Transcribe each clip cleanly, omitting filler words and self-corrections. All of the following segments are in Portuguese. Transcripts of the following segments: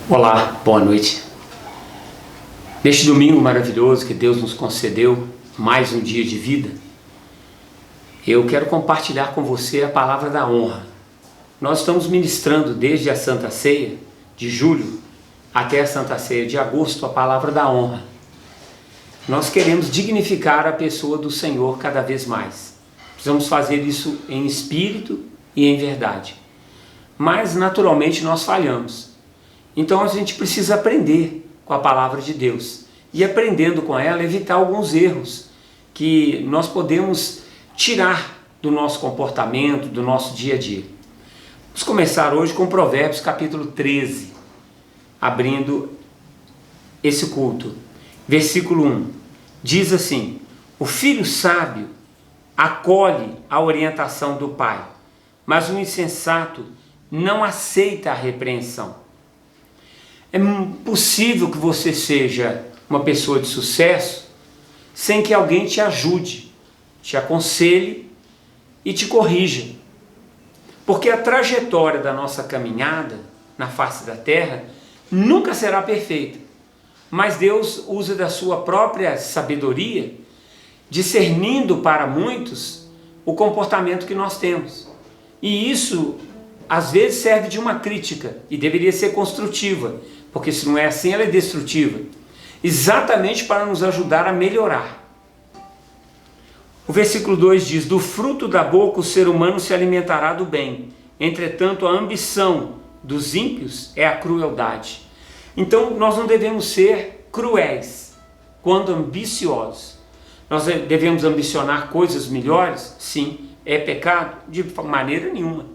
Olá, boa noite. Neste domingo maravilhoso que Deus nos concedeu, mais um dia de vida, eu quero compartilhar com você a palavra da honra. Nós estamos ministrando desde a Santa Ceia de julho até a Santa Ceia de agosto a palavra da honra. Nós queremos dignificar a pessoa do Senhor cada vez mais. Precisamos fazer isso em espírito e em verdade. Mas naturalmente nós falhamos. Então a gente precisa aprender com a palavra de Deus e, aprendendo com ela, evitar alguns erros que nós podemos tirar do nosso comportamento, do nosso dia a dia. Vamos começar hoje com Provérbios capítulo 13, abrindo esse culto. Versículo 1 diz assim: o filho sábio acolhe a orientação do pai, mas o insensato não aceita a repreensão. É possível que você seja uma pessoa de sucesso sem que alguém te ajude, te aconselhe e te corrija. Porque a trajetória da nossa caminhada na face da terra nunca será perfeita. Mas Deus usa da sua própria sabedoria, discernindo para muitos o comportamento que nós temos. E isso às vezes serve de uma crítica e deveria ser construtiva, porque se não é assim, ela é destrutiva, exatamente para nos ajudar a melhorar. O versículo 2 diz: do fruto da boca o ser humano se alimentará do bem, entretanto a ambição dos ímpios é a crueldade. Então nós não devemos ser cruéis quando ambiciosos. Nós devemos ambicionar coisas melhores? Sim. É pecado? De maneira nenhuma.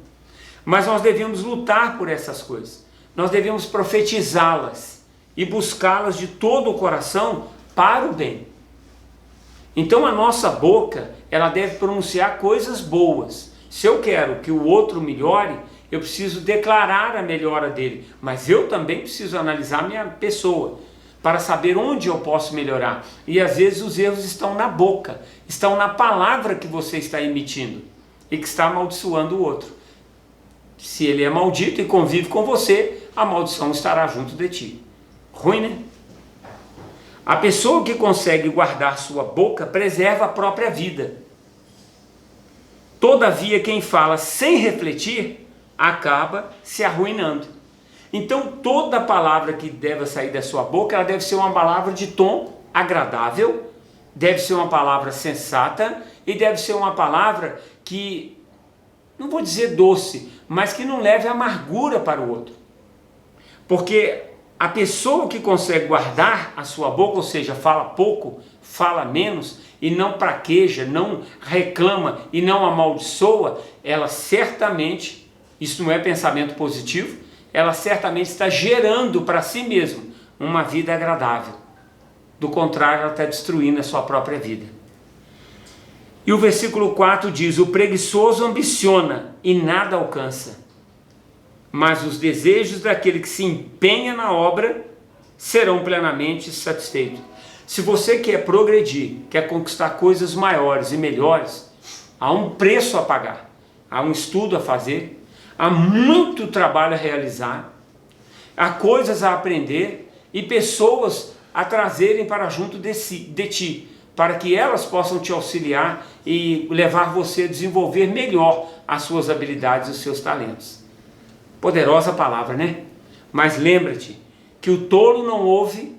Mas nós devemos lutar por essas coisas. Nós devemos profetizá-las e buscá-las de todo o coração para o bem. Então a nossa boca, ela deve pronunciar coisas boas. Se eu quero que o outro melhore, eu preciso declarar a melhora dele. Mas eu também preciso analisar a minha pessoa para saber onde eu posso melhorar. E às vezes os erros estão na boca, estão na palavra que você está emitindo e que está amaldiçoando o outro. Se ele é maldito e convive com você, a maldição estará junto de ti. Ruim, né? A pessoa que consegue guardar sua boca preserva a própria vida. Todavia, quem fala sem refletir acaba se arruinando. Então, toda palavra que deve sair da sua boca, ela deve ser uma palavra de tom agradável, deve ser uma palavra sensata e deve ser uma palavra que, não vou dizer doce, mas que não leve amargura para o outro. Porque a pessoa que consegue guardar a sua boca, ou seja, fala pouco, fala menos, e não praqueja, não reclama e não amaldiçoa, ela certamente, isso não é pensamento positivo, ela certamente está gerando para si mesma uma vida agradável. Do contrário, ela está destruindo a sua própria vida. E o versículo 4 diz: o preguiçoso ambiciona e nada alcança, mas os desejos daquele que se empenha na obra serão plenamente satisfeitos. Se você quer progredir, quer conquistar coisas maiores e melhores, há um preço a pagar, há um estudo a fazer, há muito trabalho a realizar, há coisas a aprender e pessoas a trazerem para junto de ti, para que elas possam te auxiliar e levar você a desenvolver melhor as suas habilidades e os seus talentos. Poderosa palavra, né? Mas lembra-te que o tolo não ouve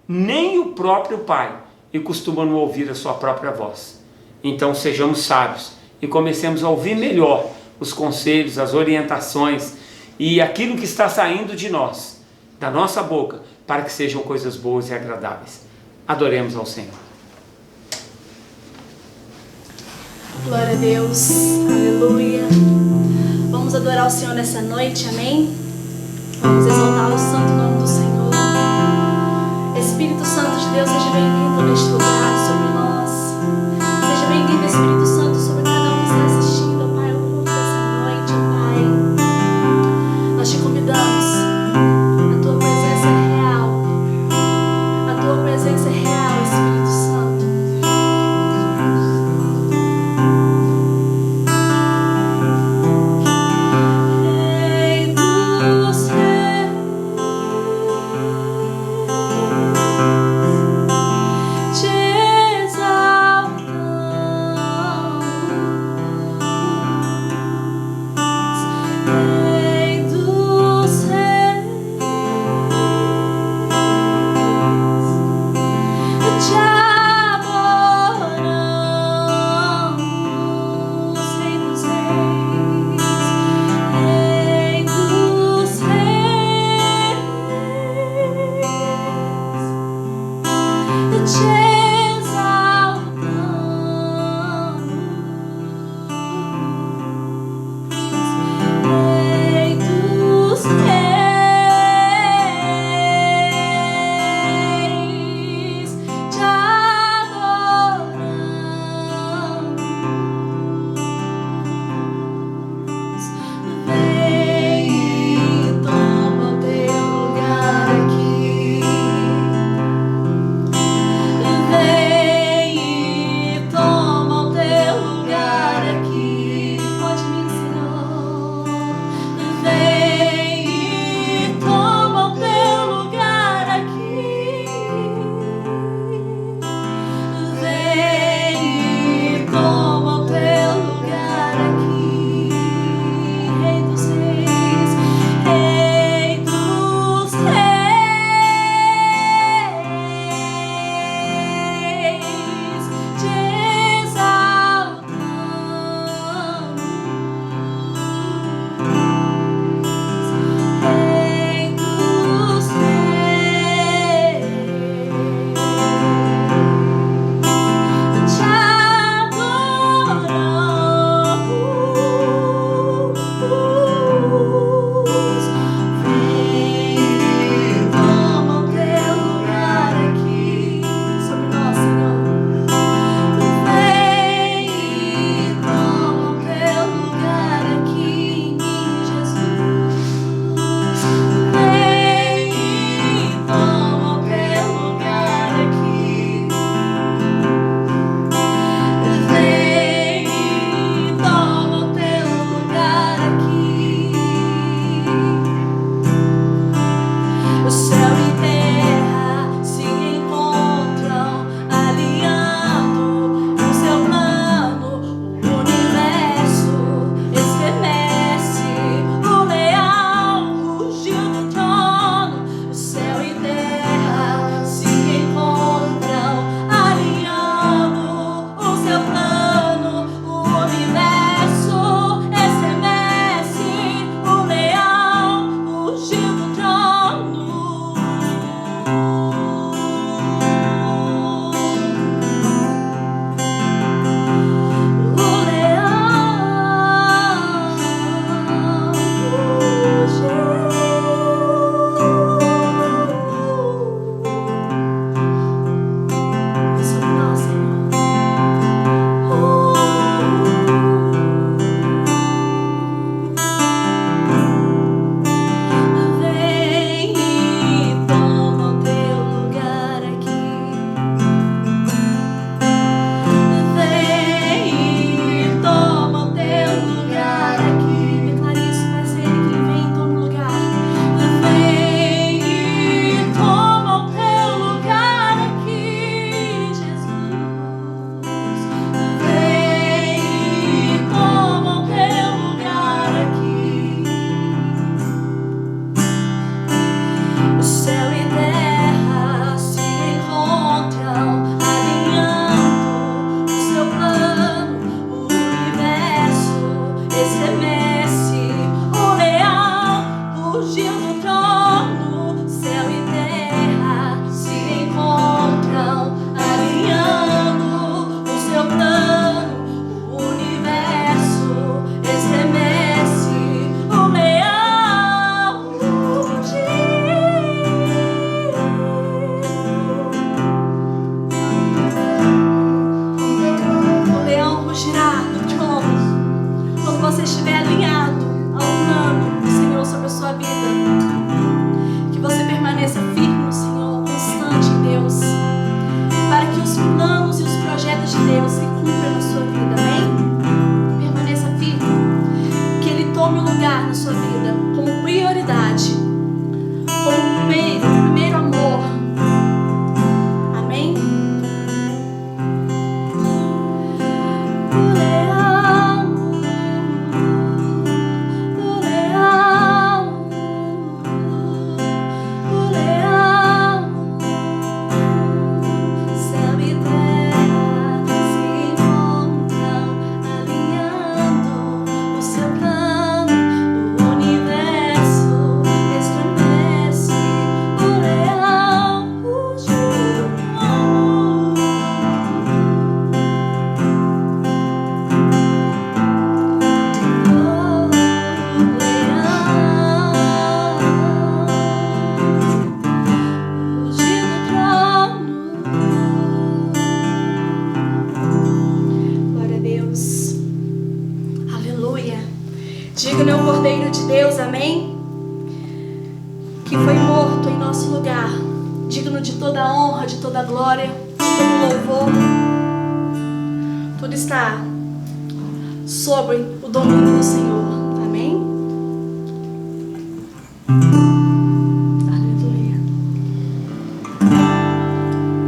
nem o próprio pai e costuma não ouvir a sua própria voz. Então sejamos sábios e comecemos a ouvir melhor os conselhos, as orientações e aquilo que está saindo de nós, da nossa boca, para que sejam coisas boas e agradáveis. Adoremos ao Senhor. Glória a Deus, aleluia. Vamos adorar o Senhor nessa noite, amém? Vamos exaltar o santo nome do Senhor. Espírito Santo de Deus, seja bem-vindo neste lugar sobre nós. Seja bem-vindo, Espírito Santo, sobre cada um que está assistindo, ó Pai, ao culto dessa noite, ó Pai. Nós te convidamos. A tua presença é real. A tua presença é real, Espírito Santo. Rei dos reis. Digno é o Cordeiro de Deus, amém? Que foi morto em nosso lugar. Digno de toda a honra, de toda a glória, de todo louvor. Tudo está sobre o domínio do Senhor, amém? Aleluia.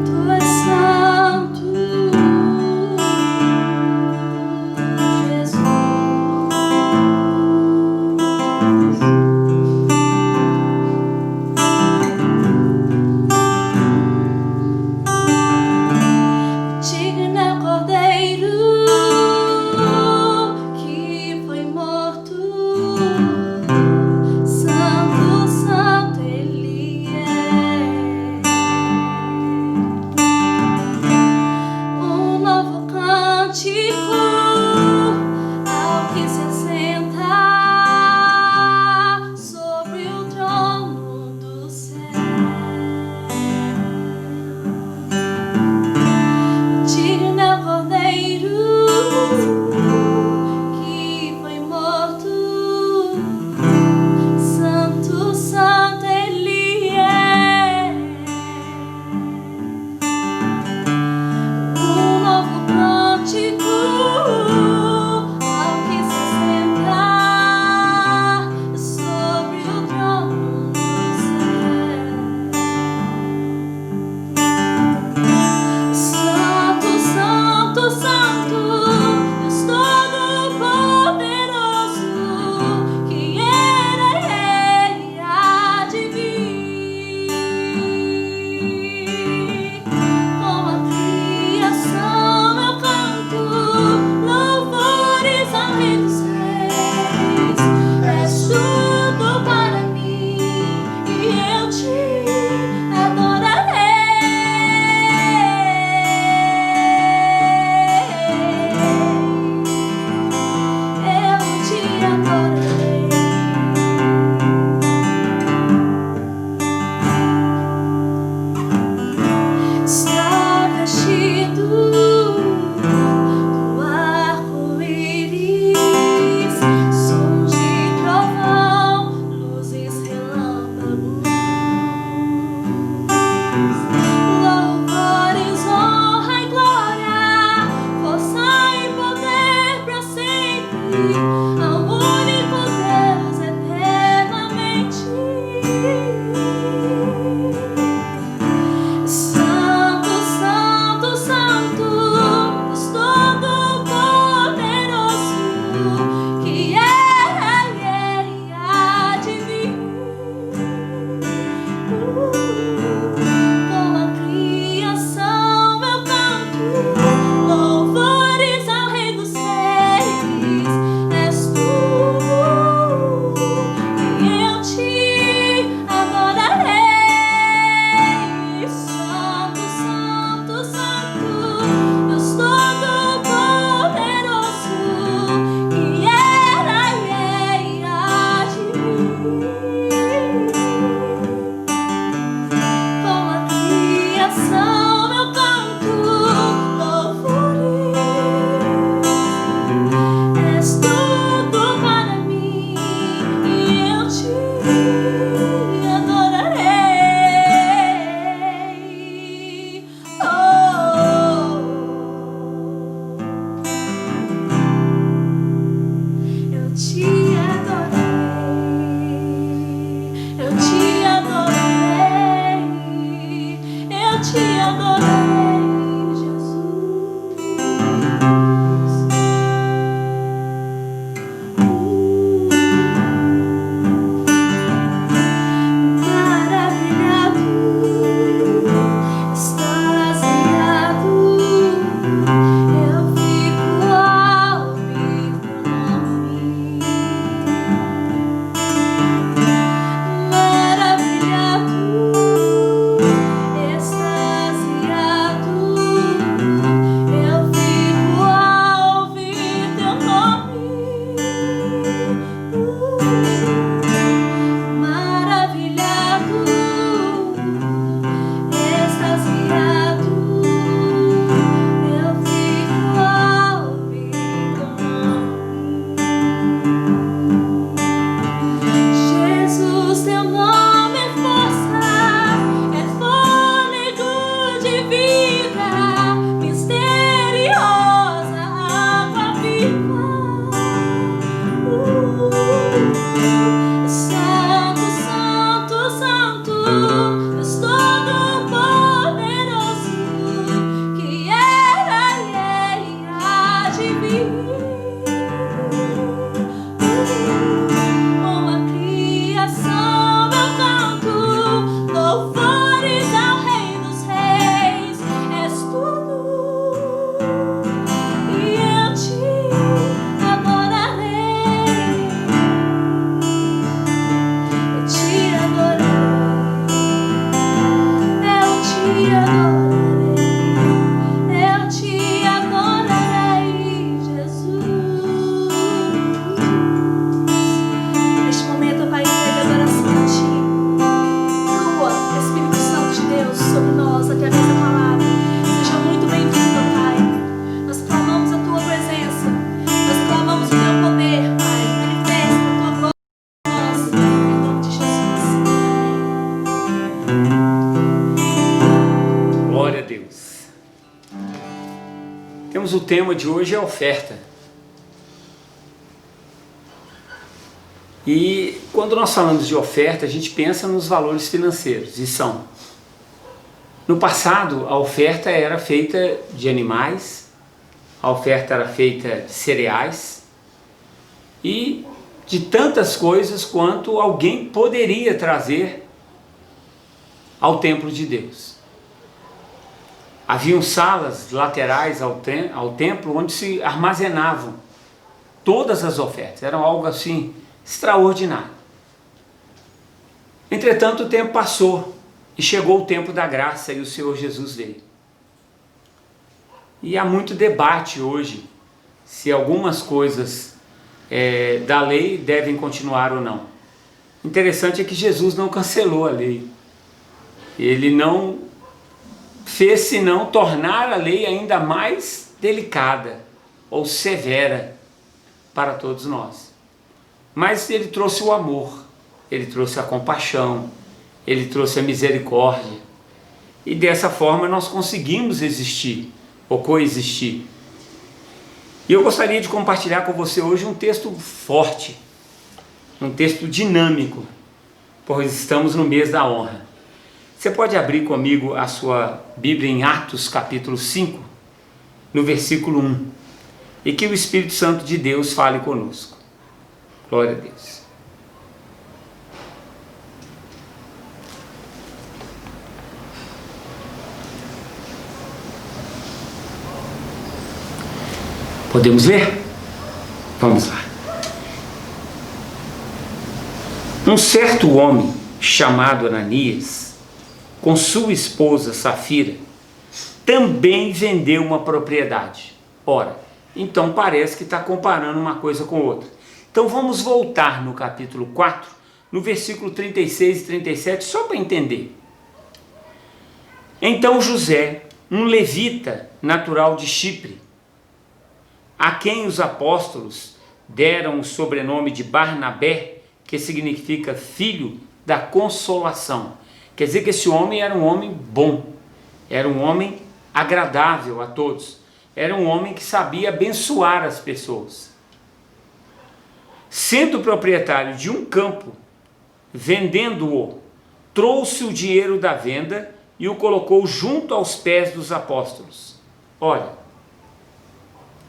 Tu és santo, Jesus. Digno é o Cordeiro que foi morto Deus. Temos o tema de hoje, a oferta. E quando nós falamos de oferta, a gente pensa nos valores financeiros, e são. No passado, a oferta era feita de animais, a oferta era feita de cereais e de tantas coisas quanto alguém poderia trazer ao templo de Deus. Haviam salas laterais ao templo onde se armazenavam todas as ofertas, era algo assim extraordinário. Entretanto, o tempo passou e chegou o tempo da graça e o Senhor Jesus veio. E há muito debate hoje se algumas coisas da lei devem continuar ou não. Interessante é que Jesus não cancelou a lei. Ele não fez senão tornar a lei ainda mais delicada ou severa para todos nós. Mas ele trouxe o amor, ele trouxe a compaixão, ele trouxe a misericórdia. E dessa forma nós conseguimos existir ou coexistir. E eu gostaria de compartilhar com você hoje um texto forte, um texto dinâmico, pois estamos no mês da honra. Você pode abrir comigo a sua Bíblia em Atos capítulo 5, no versículo 1, e que o Espírito Santo de Deus fale conosco. Glória a Deus. Podemos ler? Vamos lá. Um certo homem chamado Ananias, com sua esposa Safira, também vendeu uma propriedade. Ora, então parece que está comparando uma coisa com outra. Então vamos voltar no capítulo 4, no versículo 36 e 37, só para entender. Então José, um levita natural de Chipre, a quem os apóstolos deram o sobrenome de Barnabé, que significa filho da consolação. Quer dizer que esse homem era um homem bom, era um homem agradável a todos, era um homem que sabia abençoar as pessoas. Sendo proprietário de um campo, vendendo-o, trouxe o dinheiro da venda e o colocou junto aos pés dos apóstolos. Olha,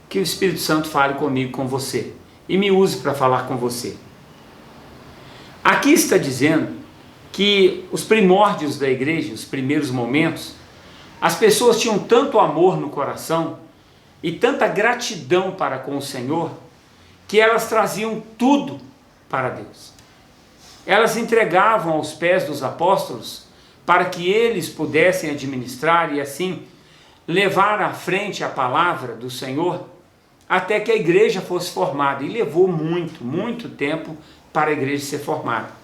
que o Espírito Santo fale comigo, com você, e me use para falar com você. Aqui está dizendo que os primórdios da igreja, os primeiros momentos, as pessoas tinham tanto amor no coração e tanta gratidão para com o Senhor, que elas traziam tudo para Deus. Elas entregavam aos pés dos apóstolos para que eles pudessem administrar e assim levar à frente a palavra do Senhor até que a igreja fosse formada. E levou muito tempo para a igreja ser formada.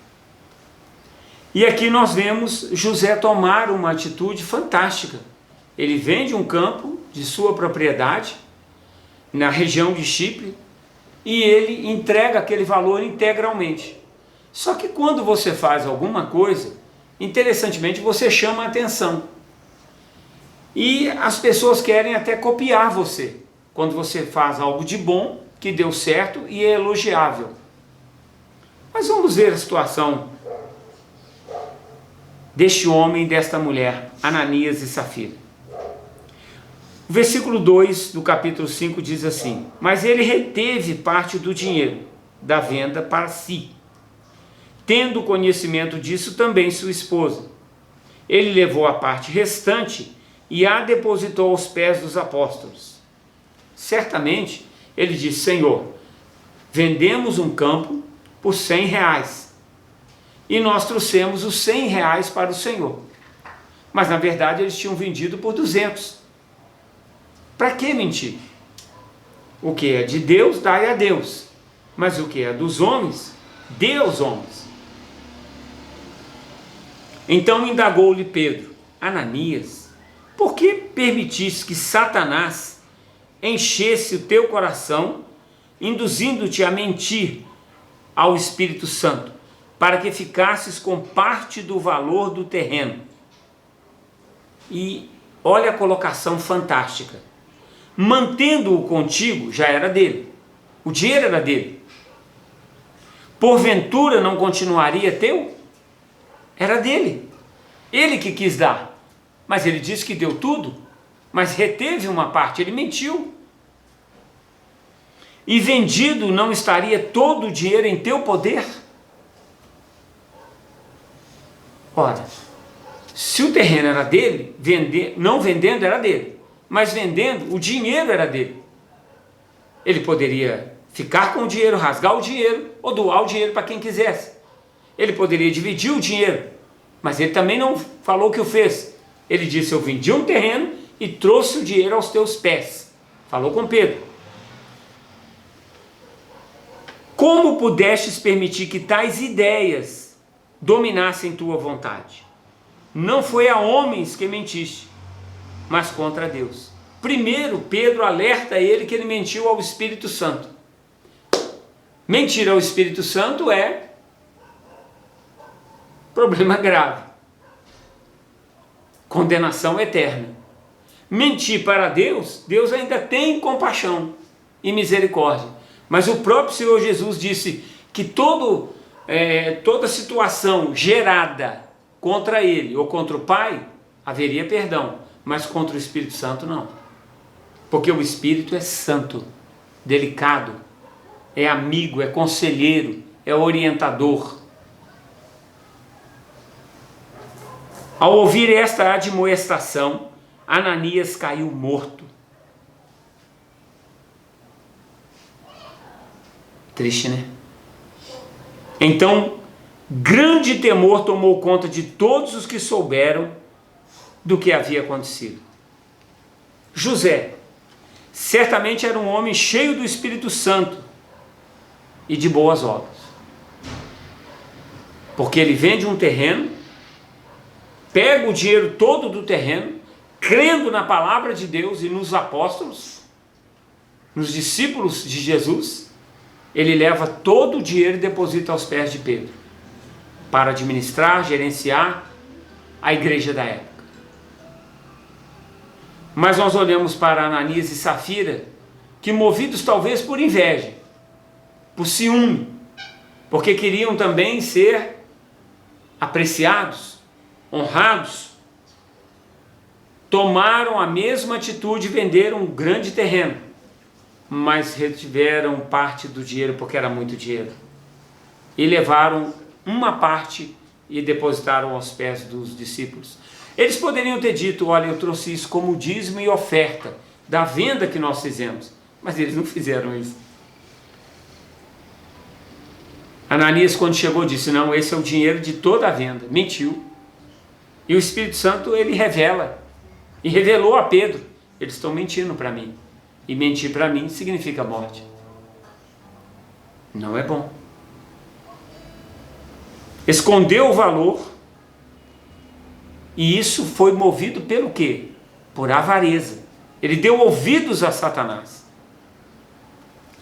E aqui nós vemos José tomar uma atitude fantástica. Ele vende um campo de sua propriedade na região de Chipre e ele entrega aquele valor integralmente. Só que quando você faz alguma coisa, interessantemente você chama a atenção. E as pessoas querem até copiar você. Quando você faz algo de bom, que deu certo e é elogiável. Mas vamos ver a situação deste homem e desta mulher, Ananias e Safira. O versículo 2 do capítulo 5 diz assim: mas ele reteve parte do dinheiro da venda para si, tendo conhecimento disso também sua esposa. Ele levou a parte restante e a depositou aos pés dos apóstolos. Certamente, ele disse: Senhor, vendemos um campo por 100 reais e nós trouxemos os 100 reais para o Senhor. Mas na verdade eles tinham vendido por 200. Para que mentir? O que é de Deus, dai a Deus. Mas o que é dos homens, dê aos homens. Então indagou-lhe Pedro: Ananias, por que permitiste que Satanás enchesse o teu coração, induzindo-te a mentir ao Espírito Santo, para que ficasses com parte do valor do terreno? E Olha a colocação fantástica. Mantendo-o contigo, já era dele. O dinheiro era dele. Porventura não continuaria teu? Era dele. Ele que quis dar. Mas ele disse que deu tudo, mas reteve uma parte, ele mentiu. E vendido não estaria todo o dinheiro em teu poder? Ora, se o terreno era dele, não vendendo era dele, mas vendendo, o dinheiro era dele. Ele poderia ficar com o dinheiro, rasgar o dinheiro, ou doar o dinheiro para quem quisesse. Ele poderia dividir o dinheiro, mas ele também não falou o que o fez. Ele disse: eu vendi um terreno e trouxe o dinheiro aos teus pés. Falou com Pedro. Como pudestes permitir que tais ideias dominassem tua vontade? Não foi a homens que mentiste, mas contra Deus. Primeiro, Pedro alerta ele que ele mentiu ao Espírito Santo. Mentir ao Espírito Santo é problema grave. Condenação eterna. Mentir para Deus, Deus ainda tem compaixão e misericórdia. Mas o próprio Senhor Jesus disse que toda situação gerada contra ele ou contra o Pai, haveria perdão, mas contra o Espírito Santo não. Porque o Espírito é santo, delicado, é amigo, é conselheiro, é orientador. Ao ouvir esta admoestação, Ananias caiu morto. Triste, né? Então, grande temor tomou conta de todos os que souberam do que havia acontecido. José, certamente era um homem cheio do Espírito Santo e de boas obras. Porque ele vende um terreno, pega o dinheiro todo do terreno, crendo na palavra de Deus e nos apóstolos, nos discípulos de Jesus, ele leva todo o dinheiro e deposita aos pés de Pedro, para administrar, gerenciar a igreja da época. Mas nós olhamos para Ananias e Safira, que movidos talvez por inveja, por ciúme, porque queriam também ser apreciados, honrados, tomaram a mesma atitude e venderam um grande terreno, mas retiveram parte do dinheiro porque era muito dinheiro, e levaram uma parte e depositaram aos pés dos discípulos. Eles poderiam ter dito: olha, eu trouxe isso como dízimo e oferta da venda que nós fizemos, mas eles não fizeram isso. Ananias, quando chegou, disse: não, esse é o dinheiro de toda a venda. Mentiu. E o Espírito Santo, ele revela, e revelou a Pedro: eles estão mentindo para mim, e mentir para mim significa morte. Não é bom. Escondeu o valor, e isso foi movido pelo quê? Por avareza. Ele deu ouvidos a Satanás.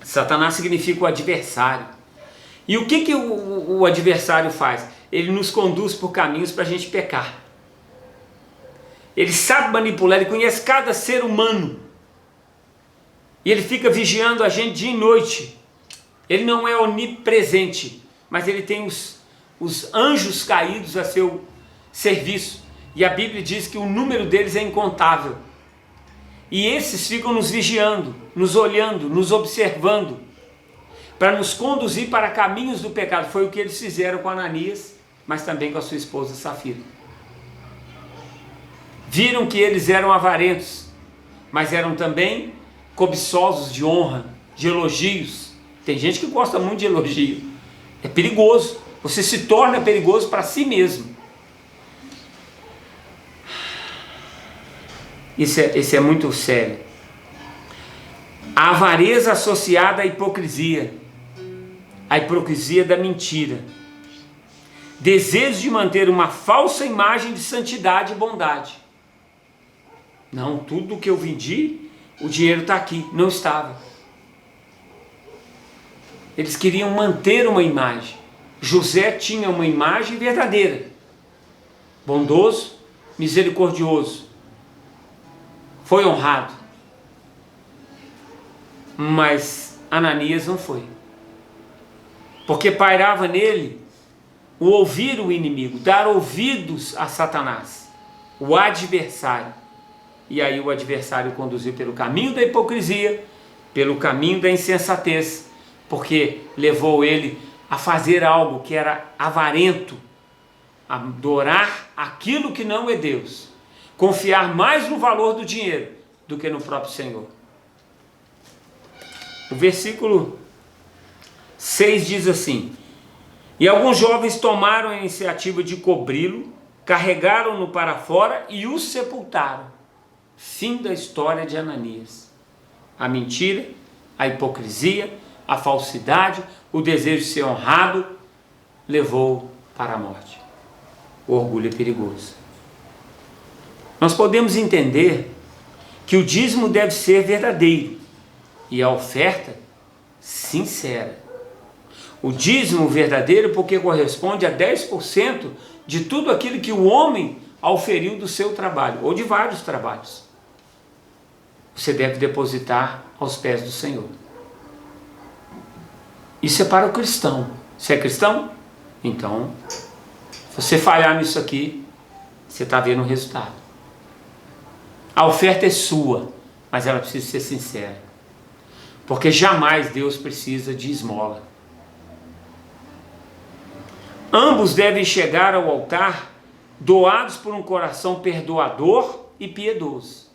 Satanás significa o adversário. E o que o adversário faz? Ele nos conduz por caminhos para a gente pecar. Ele sabe manipular, ele conhece cada ser humano. E ele fica vigiando a gente dia e noite. Ele não é onipresente, mas ele tem os anjos caídos a seu serviço. E a Bíblia diz que o número deles é incontável. E esses ficam nos vigiando, nos olhando, nos observando, para nos conduzir para caminhos do pecado. Foi o que eles fizeram com Ananias, mas também com a sua esposa Safira. Viram que eles eram avarentos, mas eram também cobiçosos de honra, de elogios. Tem gente que gosta muito de elogio. É perigoso. Você se torna perigoso para si mesmo. Isso é muito sério. A avareza associada à hipocrisia da mentira, desejo de manter uma falsa imagem de santidade e bondade. Não, tudo que eu vendi, o dinheiro está aqui. Não estava. Eles queriam manter uma imagem. José tinha uma imagem verdadeira, bondoso, misericordioso, foi honrado. Mas Ananias não foi. Porque pairava nele o ouvir o inimigo, dar ouvidos a Satanás, o adversário. E aí o adversário conduziu pelo caminho da hipocrisia, pelo caminho da insensatez, porque levou ele a fazer algo que era avarento, a adorar aquilo que não é Deus, confiar mais no valor do dinheiro do que no próprio Senhor. O versículo 6 diz assim: e alguns jovens tomaram a iniciativa de cobri-lo, carregaram-no para fora e o sepultaram. Fim da história de Ananias. A mentira, a hipocrisia, a falsidade, o desejo de ser honrado, levou para a morte. O orgulho é perigoso. Nós podemos entender que o dízimo deve ser verdadeiro e a oferta sincera. O dízimo verdadeiro porque corresponde a 10% de tudo aquilo que o homem auferiu do seu trabalho, ou de vários trabalhos. Você deve depositar aos pés do Senhor. Isso é para o cristão. Você é cristão? Então, se você falhar nisso aqui, você está vendo o resultado. A oferta é sua, mas ela precisa ser sincera. Porque jamais Deus precisa de esmola. Ambos devem chegar ao altar doados por um coração perdoador e piedoso.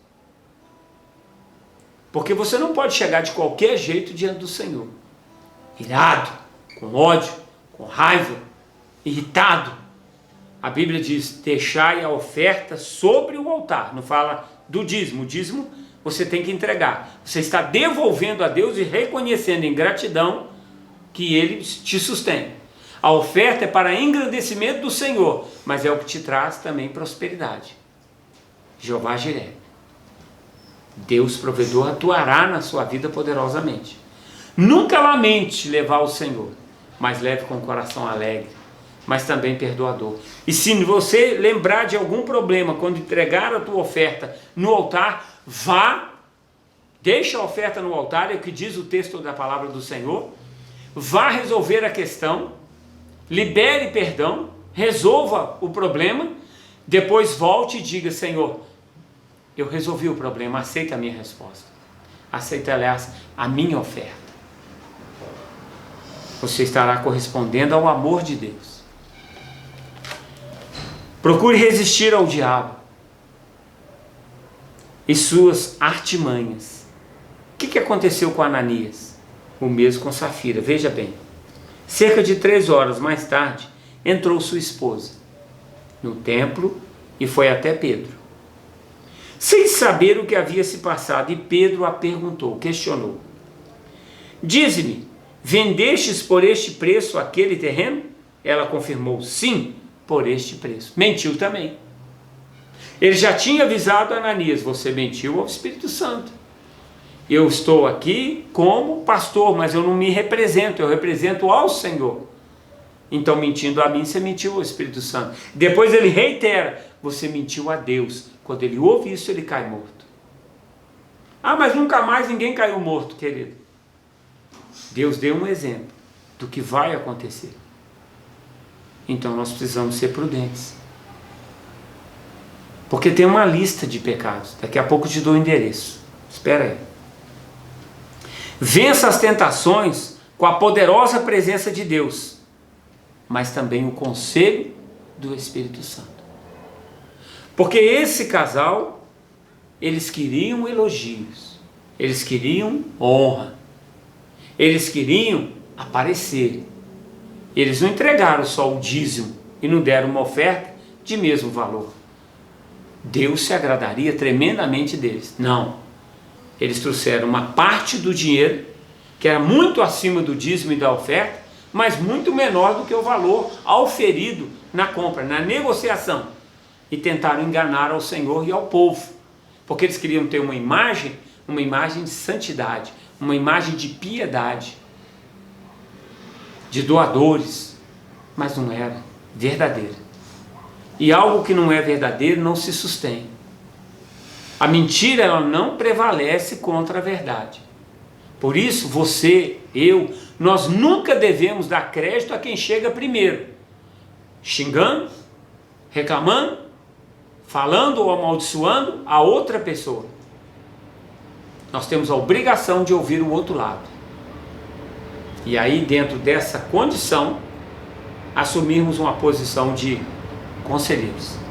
Porque você não pode chegar de qualquer jeito diante do Senhor. Irado, com ódio, com raiva, irritado. A Bíblia diz: deixai a oferta sobre o altar. Não fala do dízimo. O dízimo você tem que entregar. Você está devolvendo a Deus e reconhecendo em gratidão que Ele te sustém. A oferta é para engrandecimento do Senhor, mas é o que te traz também prosperidade. Jeová Jiré. Deus provedor atuará na sua vida poderosamente. Nunca lamente levar ao Senhor, mas leve com o coração alegre, mas também perdoador. E se você lembrar de algum problema quando entregar a tua oferta no altar, vá, deixa a oferta no altar, é o que diz o texto da palavra do Senhor. Vá resolver a questão, libere perdão, resolva o problema, depois volte e diga: Senhor, eu resolvi o problema, aceita a minha resposta. Aceita, aliás, a minha oferta. Você estará correspondendo ao amor de Deus. Procure resistir ao diabo e suas artimanhas. O que aconteceu com Ananias? O mesmo com Safira. Veja bem. Cerca de 3 horas mais tarde, entrou sua esposa no templo e foi até Pedro, sem saber o que havia se passado, e Pedro a perguntou, questionou: dize-me, vendestes por este preço aquele terreno? Ela confirmou: sim, por este preço. Mentiu também. Ele já tinha avisado a Ananias: você mentiu ao Espírito Santo. Eu estou aqui como pastor, mas eu não me represento, eu represento ao Senhor. Então, mentindo a mim, você mentiu ao Espírito Santo. Depois ele reitera: você mentiu a Deus. Quando ele ouve isso, ele cai morto. Ah, mas nunca mais ninguém caiu morto, querido. Deus deu um exemplo do que vai acontecer. Então nós precisamos ser prudentes. Porque tem uma lista de pecados. Daqui a pouco eu te dou o endereço. Espera aí. Vença as tentações com a poderosa presença de Deus, mas também o conselho do Espírito Santo. Porque esse casal, eles queriam elogios, eles queriam honra, eles queriam aparecer. Eles não entregaram só o dízimo e não deram uma oferta de mesmo valor. Deus se agradaria tremendamente deles. Não. Eles trouxeram uma parte do dinheiro, que era muito acima do dízimo e da oferta, mas muito menor do que o valor auferido na compra, na negociação. E tentaram enganar ao Senhor e ao povo, porque eles queriam ter uma imagem de santidade, uma imagem de piedade, de doadores, mas não era verdadeira. E algo que não é verdadeiro não se sustém. A mentira, ela não prevalece contra a verdade. Por isso, você, eu, nós nunca devemos dar crédito a quem chega primeiro, xingando, reclamando, falando ou amaldiçoando a outra pessoa. Nós temos a obrigação de ouvir o outro lado. E aí, dentro dessa condição, assumirmos uma posição de conselheiros.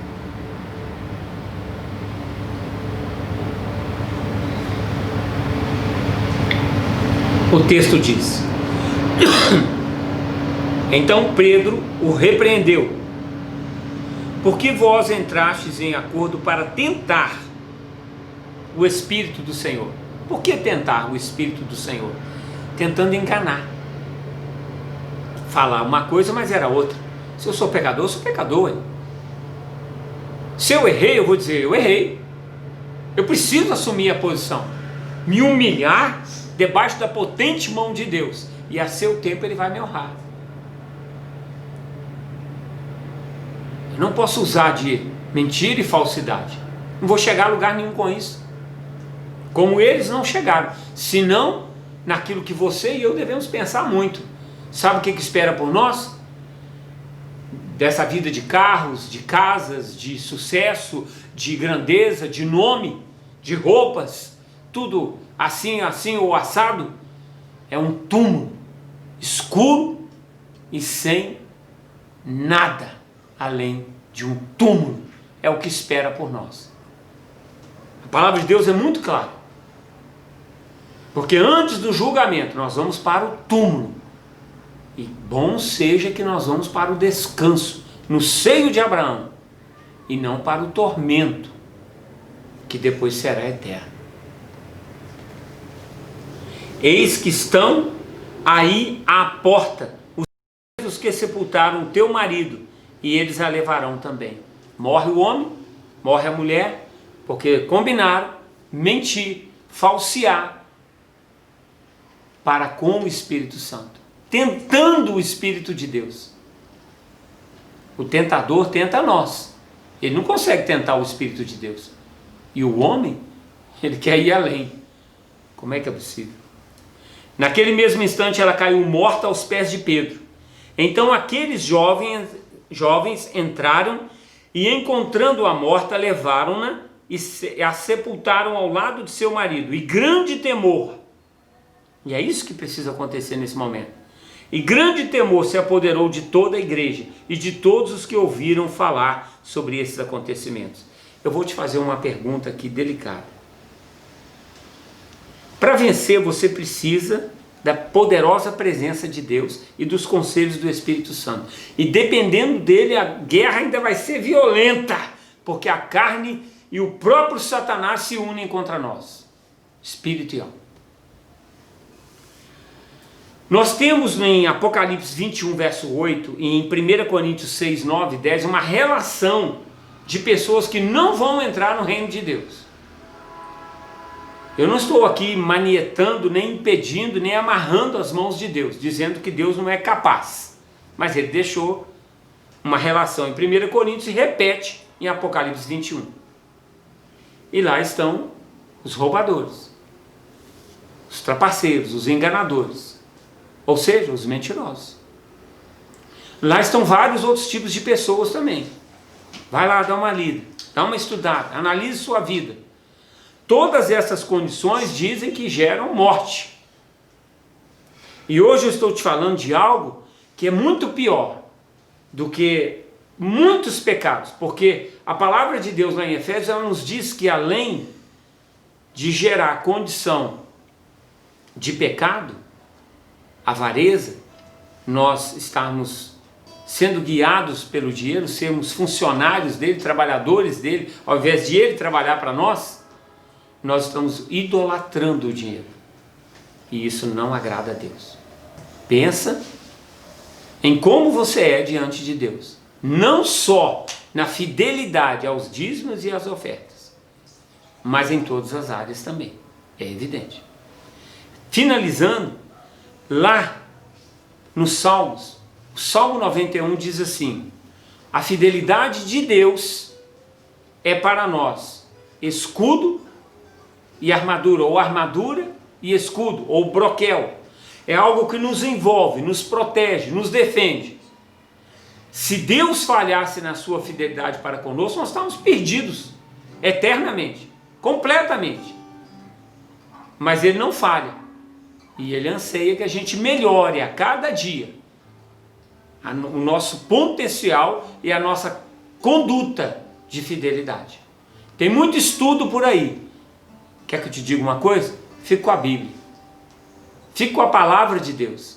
O texto diz: então Pedro o repreendeu: porque vós entrastes em acordo para tentar o Espírito do Senhor. Por que tentar o Espírito do Senhor? Tentando enganar. Falar uma coisa, mas era outra. Se eu sou pecador, eu sou pecador. Se eu errei, eu vou dizer, eu errei. Eu preciso assumir a posição. Me humilhar debaixo da potente mão de Deus. E a seu tempo Ele vai me honrar. Eu não posso usar de mentira e falsidade. Não vou chegar a lugar nenhum com isso. Como eles não chegaram. Senão, naquilo que você e eu devemos pensar muito. Sabe o que espera por nós? Dessa vida de carros, de casas, de sucesso, de grandeza, de nome, de roupas, tudo assim, assim ou assado. É um túmulo escuro e sem nada além de um túmulo. É o que espera por nós. A palavra de Deus é muito clara. Porque antes do julgamento nós vamos para o túmulo. E bom seja que nós vamos para o descanso, no seio de Abraão, e não para o tormento, que depois será eterno. Eis que estão aí à porta os que sepultaram o teu marido, e eles a levarão também. Morre o homem, morre a mulher, porque combinaram mentir, falsear para com o Espírito Santo, tentando o Espírito de Deus. O tentador tenta nós. Ele não consegue tentar o Espírito de Deus. E o homem, ele quer ir além. Como é que é possível? Naquele mesmo instante ela caiu morta aos pés de Pedro. Então aqueles jovens entraram e, encontrando-a morta, levaram-na e a sepultaram ao lado de seu marido. E grande temor, e é isso que precisa acontecer nesse momento, e grande temor se apoderou de toda a igreja e de todos os que ouviram falar sobre esses acontecimentos. Eu vou te fazer uma pergunta aqui delicada. Para vencer, você precisa da poderosa presença de Deus e dos conselhos do Espírito Santo. E dependendo dele, a guerra ainda vai ser violenta, porque a carne e o próprio Satanás se unem contra nós, espírito e alma. Nós temos em Apocalipse 21, verso 8, e em 1 Coríntios 6, 9, 10, uma relação de pessoas que não vão entrar no reino de Deus. Eu não estou aqui manietando, nem impedindo, nem amarrando as mãos de Deus, dizendo que Deus não é capaz. Mas Ele deixou uma relação em 1 Coríntios e repete em Apocalipse 21. E lá estão os roubadores, os trapaceiros, os enganadores, ou seja, os mentirosos. Lá estão vários outros tipos de pessoas também. Vai lá, dá uma lida, dá uma estudada, analise sua vida. Todas essas condições dizem que geram morte. E hoje eu estou te falando de algo que é muito pior do que muitos pecados, porque a palavra de Deus lá em Efésios, ela nos diz que além de gerar condição de pecado, avareza, nós estarmos sendo guiados pelo dinheiro, sermos funcionários dele, trabalhadores dele, ao invés de ele trabalhar para nós, nós estamos idolatrando o dinheiro. E isso não agrada a Deus. Pensa em como você é diante de Deus. Não só na fidelidade aos dízimos e às ofertas, mas em todas as áreas também. É evidente. Finalizando, lá nos Salmos, o Salmo 91 diz assim: a fidelidade de Deus é para nós escudo e armadura, ou armadura e escudo, ou broquel. É algo que nos envolve, nos protege, nos defende. Se Deus falhasse na sua fidelidade para conosco, nós estávamos perdidos eternamente, completamente. Mas Ele não falha, e Ele anseia que a gente melhore a cada dia o nosso potencial e a nossa conduta de fidelidade. Tem muito estudo por aí. Quer que eu te diga uma coisa? Fique com a Bíblia, fique com a palavra de Deus,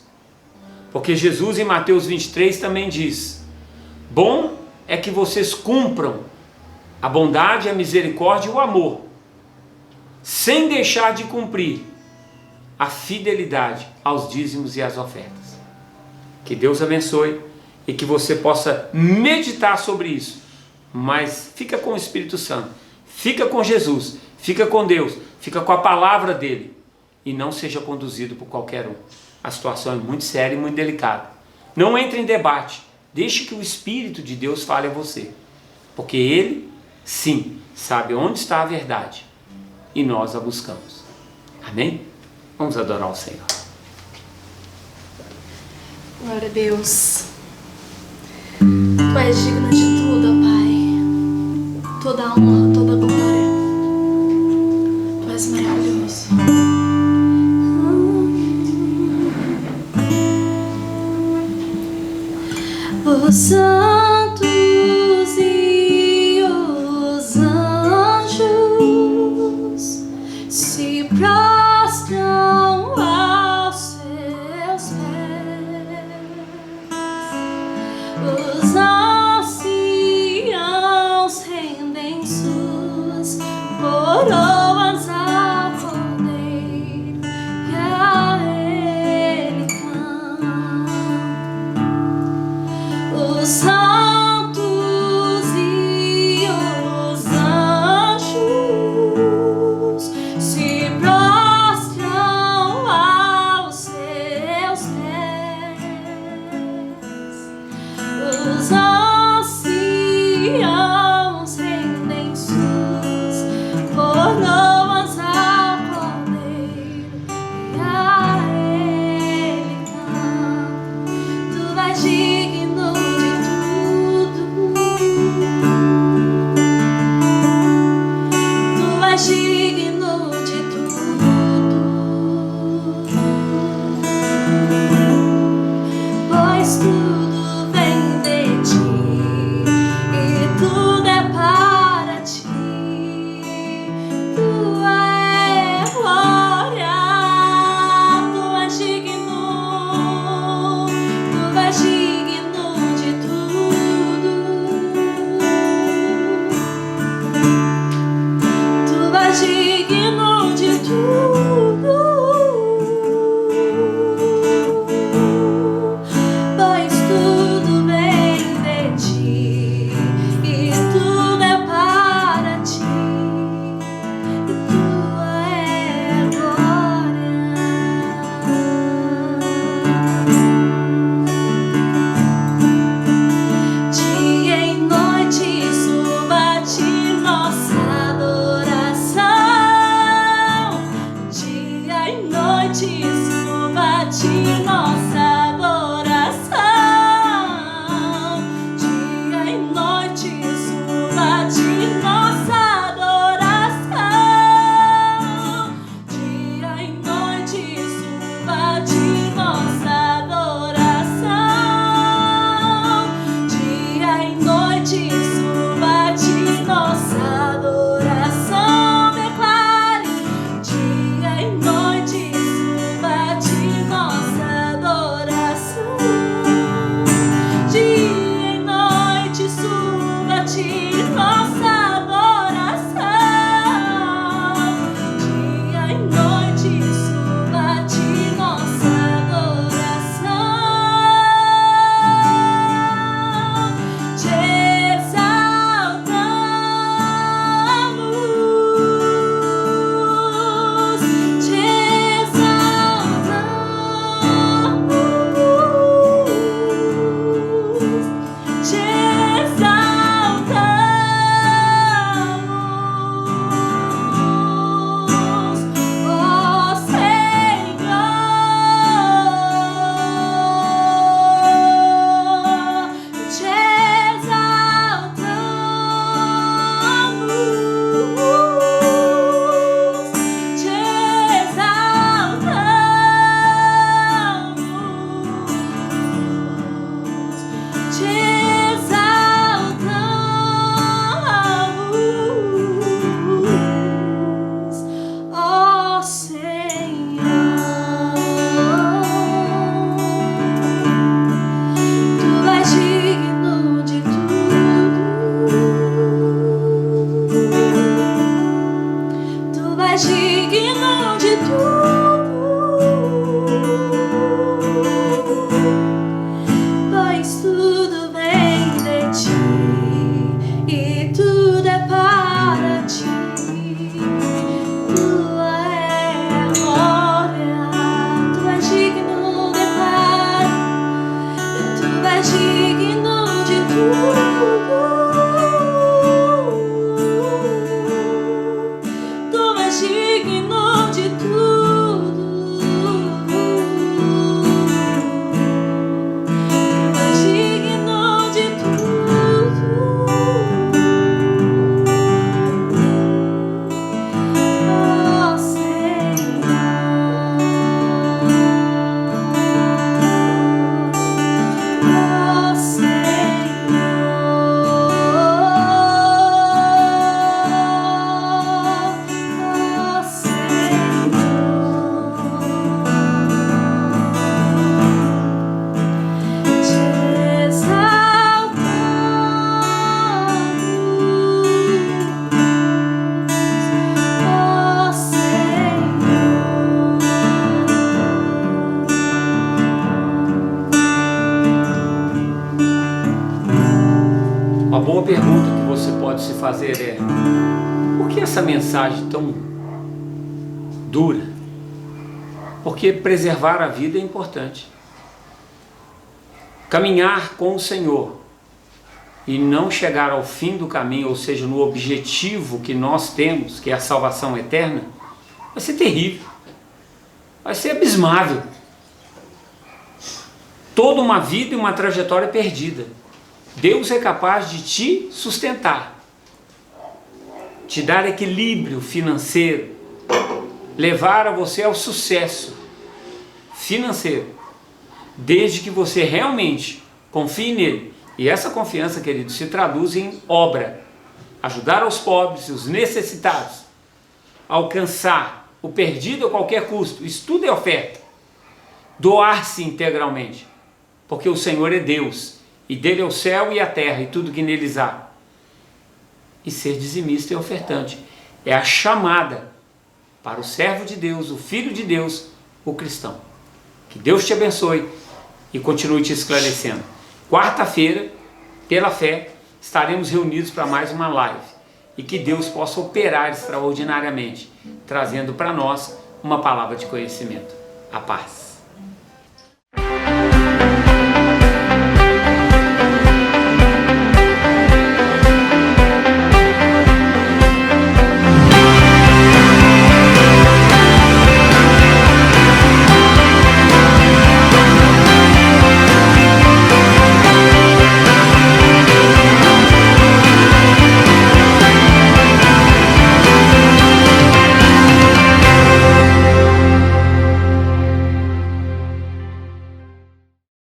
porque Jesus em Mateus 23 também diz: bom é que vocês cumpram a bondade, a misericórdia e o amor, sem deixar de cumprir a fidelidade aos dízimos e às ofertas. Que Deus abençoe e que você possa meditar sobre isso. Mas fica com o Espírito Santo, fica com Jesus, fica com Deus, fica com a palavra dele, e não seja conduzido por qualquer um. A situação é muito séria e muito delicada. Não entre em debate, deixe que o Espírito de Deus fale a você, porque Ele, sim, sabe onde está a verdade, e nós a buscamos. Amém? Vamos adorar o Senhor. Glória a Deus. Tu és digno de tudo, ó Pai. Toda a honra, toda a glória. Tu és maravilhoso. Os santos e os anjos se prostram aos seus pés. Os anciãos rendem suas coroas ao Cordeiro, e a Ele cantam. Os santos e os anjos se prostram aos seus pés. Os anciãos rendem suas coroas ao Cordeiro, e a Ele cantam. Tu és digno de tudo. Tu és digno de tudo. Pois tudo vem de ti e tudo é para ti. Tua é glória. Tu és digno. Tu és digno de tudo. Tu és digno de tudo. Pois tudo vem de ti e tudo é para ti. E tua é a glória. Dia e noite suba-te nossa adoração. pode se fazer é: por que essa mensagem tão dura? Porque preservar a vida é importante. Caminhar com o Senhor e não chegar ao fim do caminho, ou seja, no objetivo que nós temos, que é a salvação eterna, vai ser terrível, vai ser abismável. Toda uma vida e uma trajetória perdida. Deus é capaz de te sustentar, te dar equilíbrio financeiro, levar a você ao sucesso financeiro, desde que você realmente confie nele. E essa confiança, querido, se traduz em obra. Ajudar os pobres, os necessitados, alcançar o perdido a qualquer custo. Isso tudo é oferta. Doar-se integralmente, porque o Senhor é Deus, e dele é o céu e a terra e tudo que neles há. E ser dizimista e ofertante é a chamada para o servo de Deus, o filho de Deus, o cristão. Que Deus te abençoe e continue te esclarecendo. Quarta-feira, pela fé, estaremos reunidos para mais uma live. E que Deus possa operar extraordinariamente, trazendo para nós uma palavra de conhecimento. A paz.